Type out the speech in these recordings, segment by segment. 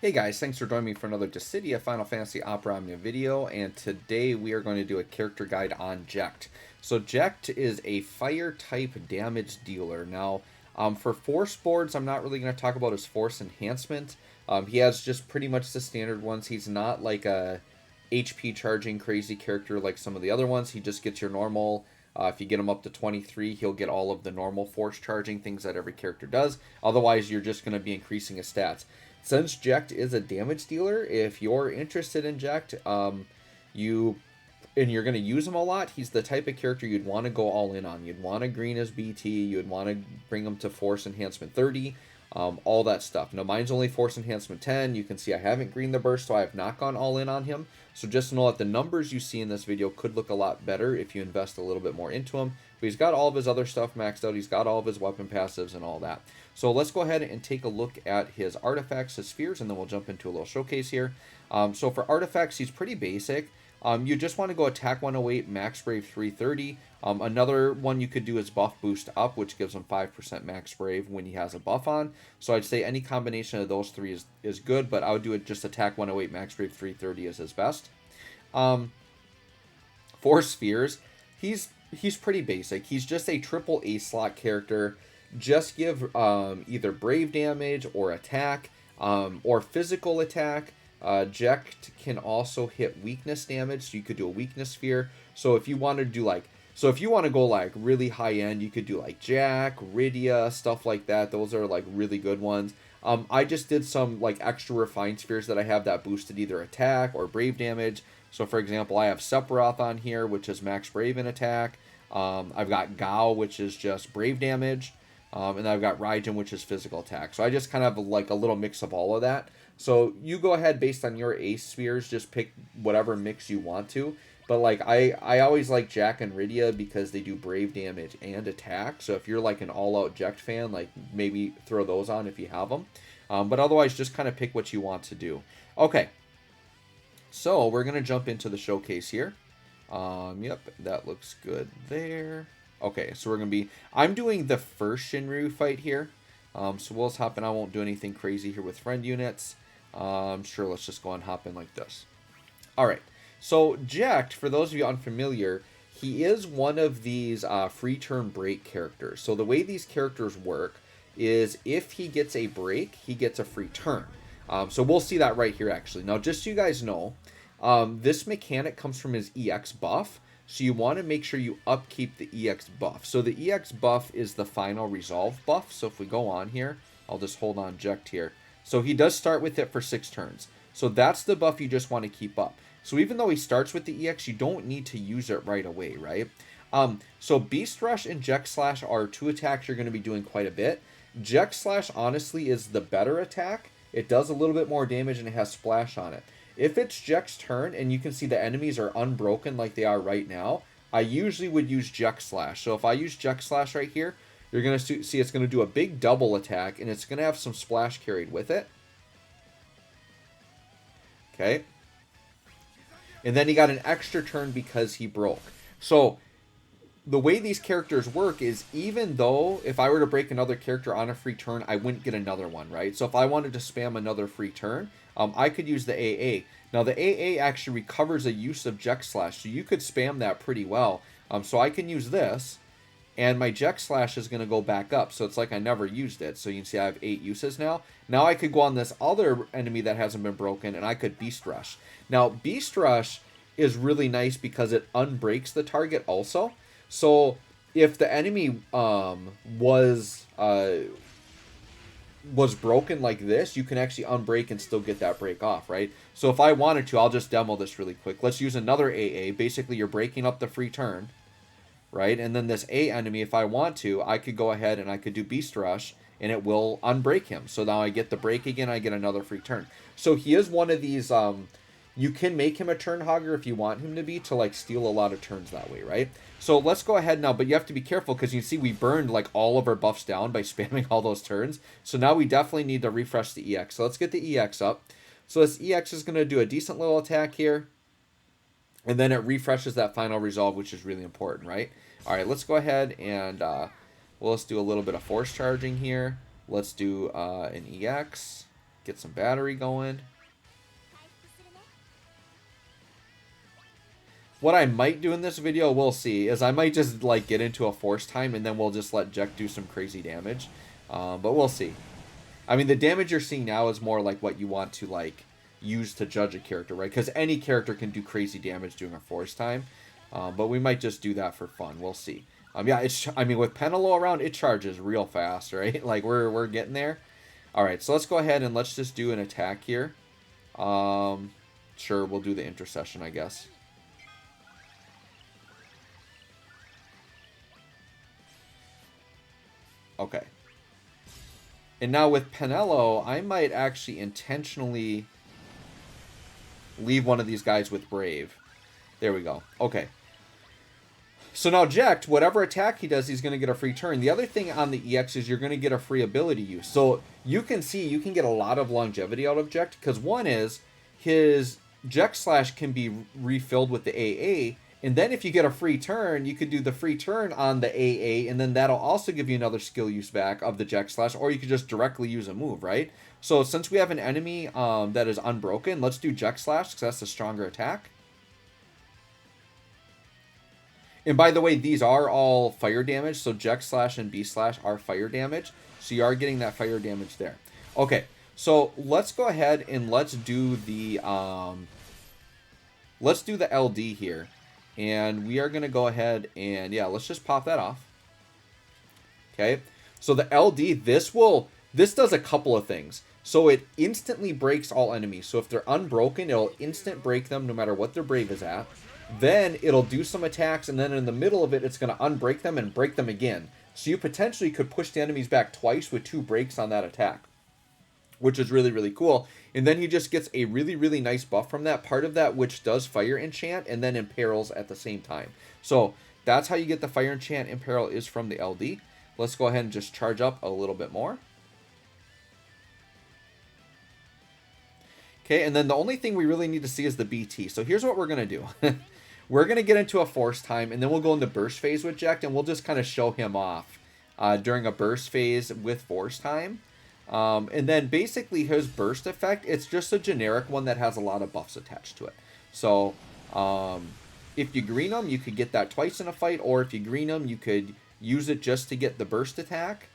Hey guys, thanks for joining me for another Dissidia Final Fantasy Opera Omnia video, and today we are going to do a character guide on Jecht. So Jecht is a fire type damage dealer. Now, for force boards, I'm not really going to talk about his force enhancement. He has just pretty much the standard ones. He's not like a HP charging crazy character like some of the other ones. He just gets your normal. If you get him up to 23, he'll get all of the normal force charging things that every character does. Otherwise, you're just going to be increasing his stats. Since Jecht is a damage dealer, if you're interested in Jecht, you're going to use him a lot, he's the type of character you'd want to go all in on. You'd want to green his BT, you'd want to bring him to Force Enhancement 30, all that stuff. Now, mine's only Force Enhancement 10. You can see I haven't greened the burst, so I have not gone all in on him. So just know that the numbers you see in this video could look a lot better if you invest a little bit more into him. But he's got all of his other stuff maxed out. He's got all of his weapon passives and all that. So let's go ahead and take a look at his artifacts, his spheres, and then we'll jump into a little showcase here. So for artifacts, he's pretty basic. You just want to go attack 108, max brave 330. Another one you could do is buff boost up, which gives him 5% max brave when he has a buff on. So I'd say any combination of those three is good, but I would do it just attack 108, max brave 330 is his best. For spheres, he's pretty basic. He's just a triple A slot character. Just give either brave damage or attack or physical attack. Jecht can also hit weakness damage, so you could do a weakness sphere. So if you want to do if you want to go like really high end, you could do like Jack, Rydia, stuff like that. Those are like really good ones. I just did some like extra refined spheres that I have that boosted either attack or brave damage. So for example, I have Sephiroth on here, which is max brave and attack. I've got Gao, which is just brave damage. And then I've got Raijin, which is physical attack. So I just kind of have like a little mix of all of that. So you go ahead based on your ace spheres, just pick whatever mix you want to. But like I always like Jack and Rydia because they do brave damage and attack. So if you're like an all-out Jecht fan, like maybe throw those on if you have them. But otherwise, just kind of pick what you want to do. Okay. So we're going to jump into the showcase here. Yep, that looks good there. Okay, so we're going to be... I'm doing the first Shinryu fight here. So we'll just hop in. I won't do anything crazy here with friend units. Sure, let's just go and hop in like this. Alright, so Jecht, for those of you unfamiliar, he is one of these free turn break characters. So the way these characters work is if he gets a break, he gets a free turn. So we'll see that right here, actually. Now, just so you guys know, this mechanic comes from his EX buff. So you want to make sure you upkeep the EX buff. So the EX buff is the final resolve buff. So if we go on here, I'll just hold on Jecht here. So he does start with it for 6 turns. So that's the buff you just want to keep up. So even though he starts with the EX, you don't need to use it right away, right? So Beast Rush and Jecht Slash are 2 attacks you're going to be doing quite a bit. Jecht Slash, honestly, is the better attack. It does a little bit more damage and it has Splash on it. If it's Jecht's turn and you can see the enemies are unbroken like they are right now, I usually would use Jecht Slash. So if I use Jecht Slash right here, you're going to see it's going to do a big double attack and it's going to have some splash carried with it. Okay. And then he got an extra turn because he broke. So the way these characters work is even though if I were to break another character on a free turn, I wouldn't get another one, right? So if I wanted to spam another free turn, I could use the AA. Now the AA actually recovers a use of Jecht Slash, so you could spam that pretty well. So I can use this, and my Jecht Slash is going to go back up, so it's like I never used it. So you can see I have 8 uses now. Now I could go on this other enemy that hasn't been broken, and I could Beast Rush. Now Beast Rush is really nice because it unbreaks the target also. So if the enemy was broken like this, you can actually unbreak and still get that break off, right? So if I wanted to, I'll just demo this really quick. Let's use another AA. Basically, you're breaking up the free turn, right? And then this A enemy, if I want to, I could go ahead and I could do Beast Rush, and it will unbreak him. So now I get the break again, I get another free turn. So he is one of these... you can make him a turn hogger if you want him to be, to like steal a lot of turns that way, right? So let's go ahead now, but you have to be careful because you can see we burned like all of our buffs down by spamming all those turns. So now we definitely need to refresh the EX. So let's get the EX up. So this EX is going to do a decent little attack here. And then it refreshes that final resolve, which is really important, right? All right, let's go ahead and let's do a little bit of force charging here. Let's do an EX. get some battery going. What I might do in this video, we'll see, is I might just like get into a force time and then we'll just let Jecht do some crazy damage. But we'll see. I mean, the damage you're seeing now is more like what you want to like use to judge a character, right? Because any character can do crazy damage during a force time. But we might just do that for fun. We'll see. Yeah, I mean, with Penelo around, it charges real fast, right? Like we're getting there. All right, so let's go ahead and let's just do an attack here. Sure, we'll do the intercession, I guess. Okay. And now with Penelo, I might actually intentionally leave one of these guys with Brave. There we go. Okay. So now Jecht, whatever attack he does, he's going to get a free turn. The other thing on the EX is you're going to get a free ability use. So you can see you can get a lot of longevity out of Jecht, because one is his Jecht Slash can be refilled with the AA. And then if you get a free turn, you could do the free turn on the AA, and then that'll also give you another skill use back of the Jecht Slash, or you could just directly use a move, right? So since we have an enemy that is unbroken, let's do Jecht Slash, because that's the stronger attack. And by the way, these are all fire damage, so Jecht Slash and B Slash are fire damage, so you are getting that fire damage there. Okay, so let's go ahead and let's do the LD here. And we are going to go ahead and, yeah, let's just pop that off. Okay. So the LD, this does a couple of things. So it instantly breaks all enemies. So if they're unbroken, it'll instant break them no matter what their Brave is at. Then it'll do some attacks, and then in the middle of it, it's going to unbreak them and break them again. So you potentially could push the enemies back twice with 2 breaks on that attack, which is really, really cool. And then he just gets a really, really nice buff from that, part of that which does Fire Enchant and then Imperils at the same time. So that's how you get the Fire Enchant. Imperil is from the LD. Let's go ahead and just charge up a little bit more. Okay, and then the only thing we really need to see is the BT. So here's what we're going to do. We're going to get into a force time, and then we'll go into burst phase with Jecht, and we'll just kind of show him off during a burst phase with force time. And then basically his burst effect, it's just a generic one that has a lot of buffs attached to it. So if you green him, you could get that twice in a fight, or if you green him, you could use it just to get the burst attack,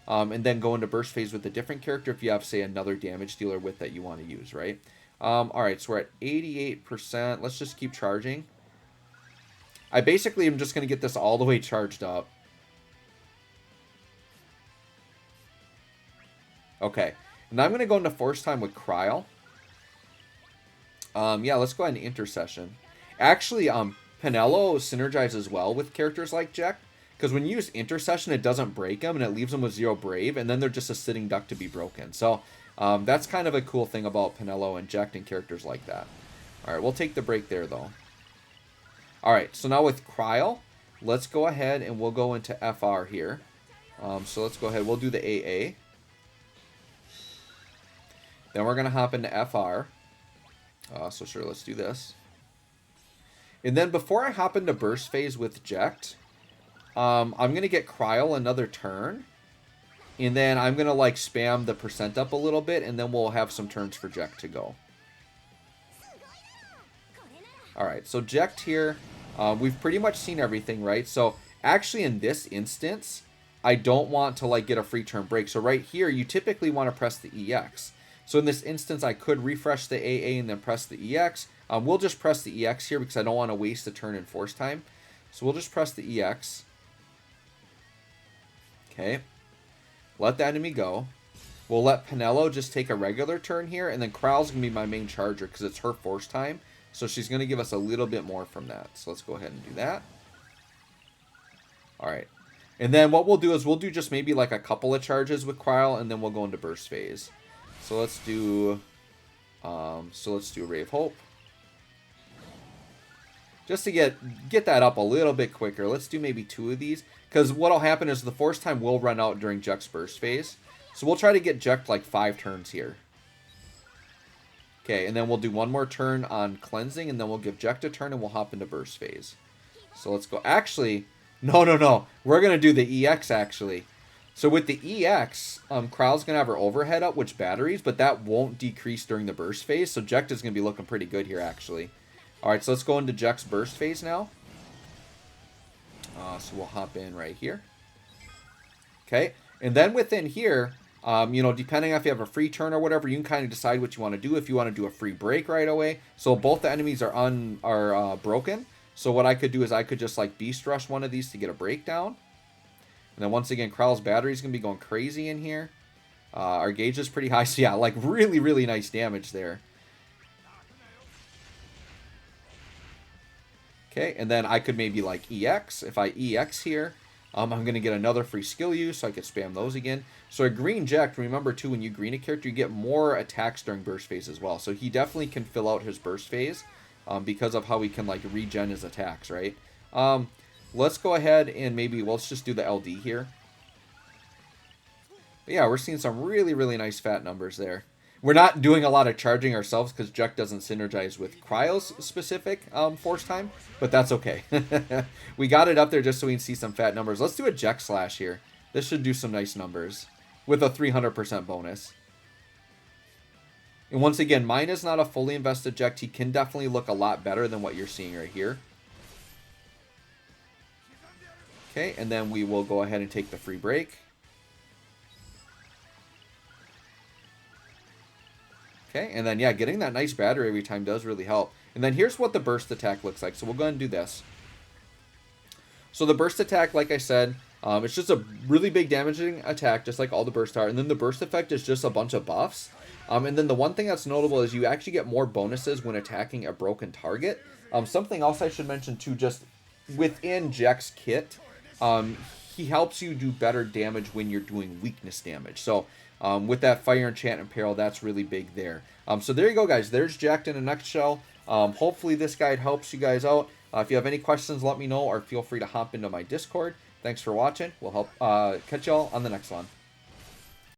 and then go into burst phase with a different character if you have, say, another damage dealer with that you want to use, right? Alright, so we're at 88%. Let's just keep charging. I basically am just going to get this all the way charged up. Okay, and I'm going to go into force time with Kryl. Yeah, let's go ahead and intercession. Actually, Penelo synergizes well with characters like Jecht, because when you use intercession, it doesn't break them, and it leaves them with 0 Brave, and then they're just a sitting duck to be broken. So that's kind of a cool thing about Penelo and Jecht and characters like that. All right, we'll take the break there, though. All right, so now with Kryl, let's go ahead and we'll go into FR here. So let's go ahead. We'll do the AA. Then we're going to hop into FR. So sure, let's do this. And then before I hop into burst phase with Jecht, I'm going to get Kryl another turn. And then I'm going to like spam the percent up a little bit, and then we'll have some turns for Jecht to go. Alright, so Jecht here, we've pretty much seen everything, right? So actually in this instance, I don't want to like get a free turn break. So right here, you typically want to press the EX. So in this instance, I could refresh the AA and then press the EX. We'll just press the EX here because I don't want to waste a turn in force time. So we'll just press the EX. Okay. Let the enemy go. We'll let Penelo just take a regular turn here, and then Kryl's going to be my main charger because it's her force time. So she's going to give us a little bit more from that. So let's go ahead and do that. All right. And then what we'll do is we'll do just maybe like a couple of charges with Kryl, and then we'll go into burst phase. So let's do Ray of Hope. Just to get that up a little bit quicker, let's do maybe 2 of these. Because what'll happen is the force time will run out during Jecht's burst phase. So we'll try to get Jecht like 5 turns here. Okay, and then we'll do 1 more turn on cleansing, and then we'll give Jecht a turn, and we'll hop into burst phase. So let's go. Actually, no. We're going to do the EX, actually. So with the EX, Kryl's going to have her overhead up, which batteries, but that won't decrease during the burst phase. So Jecht is going to be looking pretty good here, actually. All right, so let's go into Jecht's burst phase now. So we'll hop in right here. Okay, and then within here, you know, depending on if you have a free turn or whatever, you can kind of decide what you want to do. If you want to do a free break right away. So both the enemies are broken. So what I could do is I could just like beast rush one of these to get a breakdown. And then once again, Kryl's battery is going to be going crazy in here. Our gauge is pretty high. So yeah, like really, really nice damage there. Okay, and then I could maybe like EX. If I EX here, I'm going to get another free skill use, so I could spam those again. So a green Jecht, remember too, when you green a character, you get more attacks during burst phase as well. So he definitely can fill out his burst phase because of how he can like regen his attacks, right? Let's go ahead and maybe, let's just do the LD here. But yeah, we're seeing some really, really nice fat numbers there. We're not doing a lot of charging ourselves because Jecht doesn't synergize with Kryl's specific force time, but that's okay. We got it up there just so we can see some fat numbers. Let's do a Jecht slash here. This should do some nice numbers with a 300% bonus. And once again, mine is not a fully invested Jecht. He can definitely look a lot better than what you're seeing right here. Okay, and then we will go ahead and take the free break. Okay, and then, yeah, getting that nice battery every time does really help. And then here's what the burst attack looks like. So we'll go ahead and do this. So the burst attack, like I said, it's just a really big damaging attack, just like all the burst are. And then the burst effect is just a bunch of buffs. And then the one thing that's notable is you actually get more bonuses when attacking a broken target. Something else I should mention, too, just within Jecht's kit, he helps you do better damage when you're doing weakness damage. So with that fire enchantment peril, that's really big there. So there you go, guys. There's Jecht in a nutshell. Hopefully this guide helps you guys out. If you have any questions, let me know, or feel free to hop into my Discord. Thanks for watching. We'll catch y'all on the next one.